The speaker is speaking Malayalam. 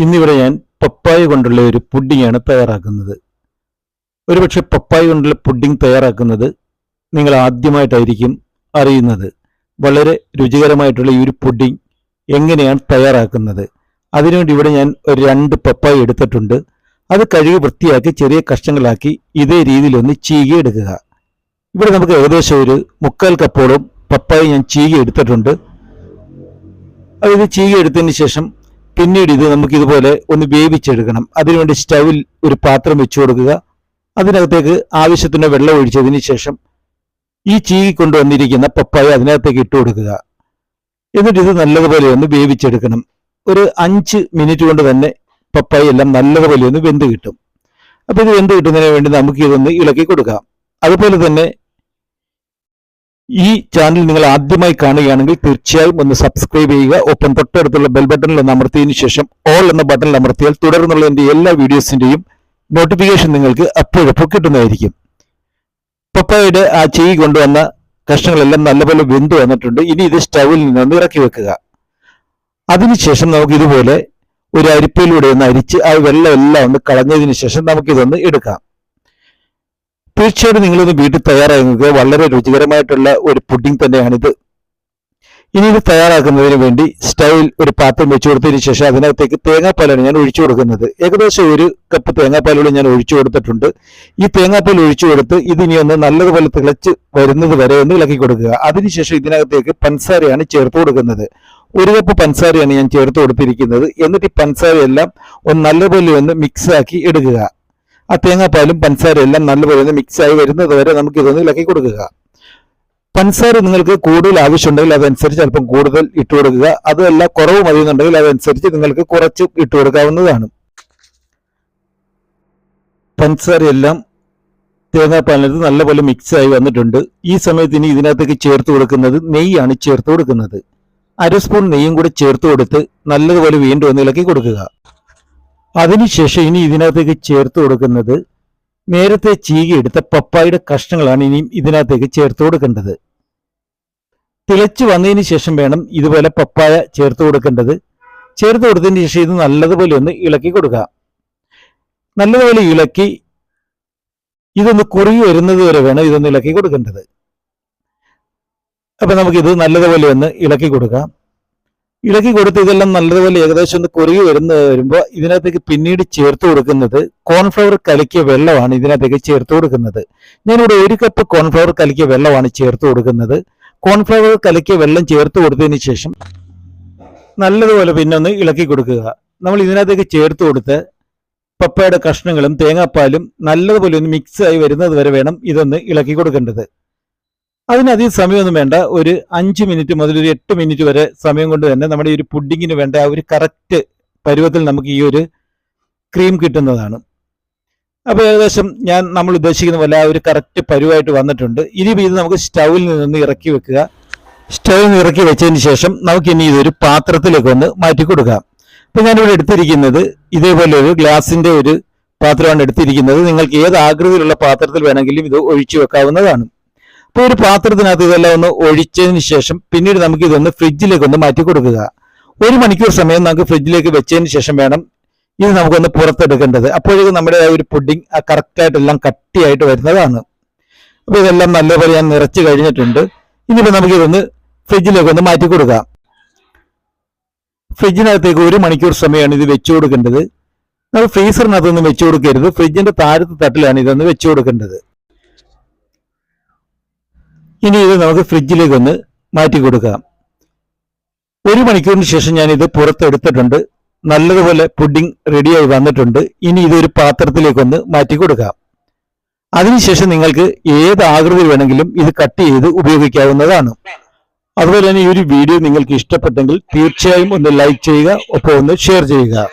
ഇന്നിവിടെ ഞാൻ പപ്പായ കൊണ്ടുള്ള ഒരു പുഡിങ്ങാണ് തയ്യാറാക്കുന്നത്. ഒരുപക്ഷെ പപ്പായ കൊണ്ടുള്ള പുഡിംഗ് തയ്യാറാക്കുന്നത് നിങ്ങൾ ആദ്യമായിട്ടായിരിക്കും അറിയുന്നത്. വളരെ രുചികരമായിട്ടുള്ള ഈ ഒരു പുഡിംഗ് എങ്ങനെയാണ് തയ്യാറാക്കുന്നത്, അതിനുവേണ്ടി ഇവിടെ ഞാൻ ഒരു 2 പപ്പായ എടുത്തിട്ടുണ്ട്. അത് കഴുകി വൃത്തിയാക്കി ചെറിയ കഷ്ണങ്ങളാക്കി ഇതേ രീതിയിലൊന്ന് ചീകി എടുക്കുക. ഇവിടെ നമുക്ക് ഏകദേശം ഒരു 3/4 കപ്പോളം പപ്പായ ഞാൻ ചീകി എടുത്തിട്ടുണ്ട്. അത് ചീകി എടുത്തതിന് ശേഷം പിന്നീട് ഇത് നമുക്കിതുപോലെ ഒന്ന് വേവിച്ചെടുക്കണം. അതിനുവേണ്ടി സ്റ്റൗവിൽ ഒരു പാത്രം വെച്ചു കൊടുക്കുക. അതിനകത്തേക്ക് ആവശ്യത്തിന് വെള്ളം ഒഴിച്ചതിന് ശേഷം ഈ ചീകി കൊണ്ടുവന്നിരിക്കുന്ന പപ്പായ അതിനകത്തേക്ക് ഇട്ട് കൊടുക്കുക. എന്നിട്ട് ഇത് നല്ലതുപോലെ ഒന്ന് വേവിച്ചെടുക്കണം. ഒരു 5 മിനിറ്റ് കൊണ്ട് തന്നെ പപ്പായ എല്ലാം നല്ലതുപോലെ ഒന്ന് വെന്ത് കിട്ടും. അപ്പോൾ ഇത് വെന്ത് കിട്ടുന്നതിന് വേണ്ടി നമുക്ക് ഇതൊന്ന് ഇളക്കി കൊടുക്കാം. അതുപോലെ തന്നെ ഈ ചാനൽ നിങ്ങൾ ആദ്യമായി കാണുകയാണെങ്കിൽ തീർച്ചയായും ഒന്ന് സബ്സ്ക്രൈബ് ചെയ്യുക. ഒപ്പം തൊട്ടടുത്തുള്ള ബെൽ ബട്ടണിൽ ഒന്ന് അമർത്തിയതിനു ശേഷം ഓൾ എന്ന ബട്ടണിൽ അമർത്തിയാൽ തുടർന്നുള്ള എൻ്റെ എല്ലാ വീഡിയോസിൻ്റെയും നോട്ടിഫിക്കേഷൻ നിങ്ങൾക്ക് അപ്പോഴപ്പോൾ കിട്ടുന്നതായിരിക്കും. പപ്പായയുടെ ആ ചീകി കൊണ്ടുവന്ന കഷ്ണങ്ങളെല്ലാം നല്ലപോലെ വെന്ത് വന്നിട്ടുണ്ട്. ഇനി ഇത് സ്റ്റൗവിൽ നിന്നൊന്ന് ഇറക്കി വെക്കുക. അതിനുശേഷം നമുക്ക് ഇതുപോലെ ഒരു അരിപ്പയിലൂടെ ഒന്ന് അരിച്ച് ആ വെള്ളം എല്ലാം ഒന്ന് കളഞ്ഞതിന് ശേഷം നമുക്കിതൊന്ന് എടുക്കാം. തീർച്ചയായിട്ടും നിങ്ങളൊന്ന് വീട്ടിൽ തയ്യാറാക്കുക. വളരെ രുചികരമായിട്ടുള്ള ഒരു പുഡിംഗ് തന്നെയാണിത്. ഇനി ഇത് തയ്യാറാക്കുന്നതിന് വേണ്ടി സ്റ്റൗവിൽ ഒരു പാത്രം വെച്ചു കൊടുത്തതിന് ശേഷം അതിനകത്തേക്ക് തേങ്ങാപ്പാലാണ് ഞാൻ ഒഴിച്ചു കൊടുക്കുന്നത്. ഏകദേശം 1 കപ്പ് തേങ്ങാപ്പാലോട് ഞാൻ ഒഴിച്ചു കൊടുത്തിട്ടുണ്ട്. ഈ തേങ്ങാപ്പാൽ ഒഴിച്ചു കൊടുത്ത് ഇതിനി ഒന്ന് നല്ലതുപോലെ തിളച്ച് വരുന്നത് വരെ ഒന്ന് ഇളക്കി കൊടുക്കുക. അതിനുശേഷം ഇതിനകത്തേക്ക് പഞ്ചസാരയാണ് ചേർത്ത് കൊടുക്കുന്നത്. 1 കപ്പ് പഞ്ചസാരയാണ് ഞാൻ ചേർത്ത് കൊടുത്തിരിക്കുന്നത്. എന്നിട്ട് ഈ പഞ്ചസാരയെല്ലാം ഒന്ന് നല്ലപോലെ ഒന്ന് മിക്സ് ആക്കി എടുക്കുക. ആ തേങ്ങാപ്പാലും പഞ്ചസാരയും എല്ലാം നല്ലപോലെ ഒന്ന് മിക്സായി വരുന്നത് വരെ നമുക്ക് ഇതൊന്ന് ഇളക്കി കൊടുക്കുക. പഞ്ചസാര നിങ്ങൾക്ക് കൂടുതൽ ആവശ്യമുണ്ടെങ്കിൽ അതനുസരിച്ച് അല്പം കൂടുതൽ ഇട്ട് കൊടുക്കുക. അതല്ല കുറവ് മതിയെന്നുണ്ടെങ്കിൽ അതനുസരിച്ച് നിങ്ങൾക്ക് കുറച്ച് ഇട്ട് കൊടുക്കാവുന്നതാണ്. പഞ്ചസാരയെല്ലാം തേങ്ങാപ്പാലിനകത്ത് നല്ലപോലെ മിക്സായി വന്നിട്ടുണ്ട്. ഈ സമയത്ത് ഇനി ഇതിനകത്തേക്ക് ചേർത്ത് കൊടുക്കുന്നത് നെയ്യാണ് ചേർത്ത് കൊടുക്കുന്നത്. 1/2 സ്പൂൺ നെയ്യും കൂടി ചേർത്ത് കൊടുത്ത് നല്ലതുപോലെ വീണ്ടും ഒന്ന് ഇളക്കി കൊടുക്കുക. അതിനുശേഷം ഇനി ഇതിനകത്തേക്ക് ചേർത്ത് കൊടുക്കുന്നത് നേരത്തെ ചീകിയെടുത്ത പപ്പായയുടെ കഷ്ണങ്ങളാണ് ഇനിയും ഇതിനകത്തേക്ക് ചേർത്ത് കൊടുക്കേണ്ടത്. തിളച്ച് വന്നതിന് ശേഷം വേണം ഇതുപോലെ പപ്പായ ചേർത്ത് കൊടുക്കേണ്ടത്. ചേർത്ത് കൊടുത്തതിന് ശേഷം ഇത് നല്ലതുപോലെ ഒന്ന് ഇളക്കി കൊടുക്കുക. നല്ലതുപോലെ ഇളക്കി ഇതൊന്ന് കുറുകി വരുന്നത് വരെ വേണം ഇതൊന്ന് ഇളക്കി കൊടുക്കേണ്ടത്. അപ്പൊ നമുക്കിത് നല്ലതുപോലെ ഒന്ന് ഇളക്കി കൊടുക്കാം. ഇളക്കി കൊടുത്ത് ഇതെല്ലാം നല്ലതുപോലെ ഏകദേശം ഒന്ന് കുറുകി വരുമ്പോൾ ഇതിനകത്തേക്ക് പിന്നീട് ചേർത്ത് കൊടുക്കുന്നത് കോൺഫ്ലവർ കലക്കിയ വെള്ളമാണ് ഇതിനകത്തേക്ക് ചേർത്ത് കൊടുക്കുന്നത്. ഞാനിവിടെ 1 കപ്പ് കോൺഫ്ലവർ കലക്കിയ വെള്ളമാണ് ചേർത്ത് കൊടുക്കുന്നത്. കോൺഫ്ലവർ കലക്കിയ വെള്ളം ചേർത്ത് കൊടുത്തതിന് ശേഷം നല്ലതുപോലെ പിന്നെ ഒന്ന് ഇളക്കി കൊടുക്കുക. നമ്മൾ ഇതിനകത്തേക്ക് ചേർത്ത് കൊടുത്ത് പപ്പായയുടെ കഷ്ണങ്ങളും തേങ്ങാപ്പാലും നല്ലതുപോലെ ഒന്ന് മിക്സ് ആയി വരുന്നത് വരെ വേണം ഇതൊന്ന് ഇളക്കി കൊടുക്കേണ്ടത്. അതിനധികം സമയമൊന്നും വേണ്ട. ഒരു 5 മിനിറ്റ് മുതൽ ഒരു 8 മിനിറ്റ് വരെ സമയം കൊണ്ട് തന്നെ നമ്മുടെ ഈ ഒരു പുഡിങ്ങിന് വേണ്ട ആ ഒരു കറക്റ്റ് പരുവത്തിൽ നമുക്ക് ഈ ഒരു ക്രീം കിട്ടുന്നതാണ്. അപ്പോൾ ഏകദേശം നമ്മൾ ഉദ്ദേശിക്കുന്ന പോലെ ആ ഒരു കറക്റ്റ് പരുവായിട്ട് വന്നിട്ടുണ്ട്. ഇനി ഇത് നമുക്ക് സ്റ്റൗവിൽ നിന്ന് ഇറക്കി വെക്കുക. സ്റ്റൗവിൽ നിന്ന് ഇറക്കി വെച്ചതിന് ശേഷം നമുക്ക് ഇനി ഇതൊരു പാത്രത്തിലേക്ക് ഒന്ന് മാറ്റി കൊടുക്കാം. അപ്പോൾ ഞാനിവിടെ എടുത്തിരിക്കുന്നത് ഇതേപോലെ ഒരു ഗ്ലാസിന്റെ ഒരു പാത്രമാണ് എടുത്തിരിക്കുന്നത്. നിങ്ങൾക്ക് ഏത് ആകൃതിയിലുള്ള പാത്രത്തിൽ വേണമെങ്കിലും ഇത് ഒഴിച്ചു വെക്കാവുന്നതാണ്. അപ്പോൾ ഒരു പാത്രത്തിനകത്ത് ഇതെല്ലാം ഒന്ന് ഒഴിച്ചതിന് ശേഷം പിന്നീട് നമുക്ക് ഇതൊന്ന് ഫ്രിഡ്ജിലേക്ക് ഒന്ന് മാറ്റി കൊടുക്കുക. 1 മണിക്കൂർ സമയം നമുക്ക് ഫ്രിഡ്ജിലേക്ക് വെച്ചതിന് ശേഷം വേണം ഇത് നമുക്കൊന്ന് പുറത്തെടുക്കേണ്ടത്. അപ്പോഴേക്കും നമ്മുടെ ആ ഒരു പുഡിംഗ് ആ കറക്റ്റായിട്ടെല്ലാം കട്ടിയായിട്ട് വരുന്നതാണ്. അപ്പോൾ ഇതെല്ലാം നല്ലപോലെ ഞാൻ നിറച്ച് കഴിഞ്ഞിട്ടുണ്ട്. ഇനിയിപ്പോൾ നമുക്കിതൊന്ന് ഫ്രിഡ്ജിലേക്ക് ഒന്ന് മാറ്റി കൊടുക്കാം. ഫ്രിഡ്ജിനകത്തേക്ക് 1 മണിക്കൂർ സമയമാണ് ഇത് വെച്ചു കൊടുക്കേണ്ടത്. നമ്മൾ ഫ്രീസറിനകത്തൊന്നും വെച്ചു കൊടുക്കരുത്. ഫ്രിഡ്ജിന്റെ താഴത്തെ തട്ടിലാണ് ഇതൊന്ന് വെച്ചു കൊടുക്കേണ്ടത്. ഇനി ഇത് നമുക്ക് ഫ്രിഡ്ജിലേക്ക് ഒന്ന് മാറ്റി കൊടുക്കാം. 1 മണിക്കൂറിന് ശേഷം ഞാൻ ഇത് പുറത്തെടുത്തിട്ടുണ്ട്. നല്ലതുപോലെ പുഡിംഗ് റെഡിയായി വന്നിട്ടുണ്ട്. ഇനി ഇതൊരു പാത്രത്തിലേക്കൊന്ന് മാറ്റി കൊടുക്കാം. അതിനുശേഷം നിങ്ങൾക്ക് ഏത് ആകൃതി വേണമെങ്കിലും ഇത് കട്ട് ചെയ്ത് ഉപയോഗിക്കാവുന്നതാണ്. അതുപോലെ തന്നെ ഈ ഒരു വീഡിയോ നിങ്ങൾക്ക് ഇഷ്ടപ്പെട്ടെങ്കിൽ തീർച്ചയായും ഒന്ന് ലൈക്ക് ചെയ്യുക, ഒപ്പം ഒന്ന് ഷെയർ ചെയ്യുക.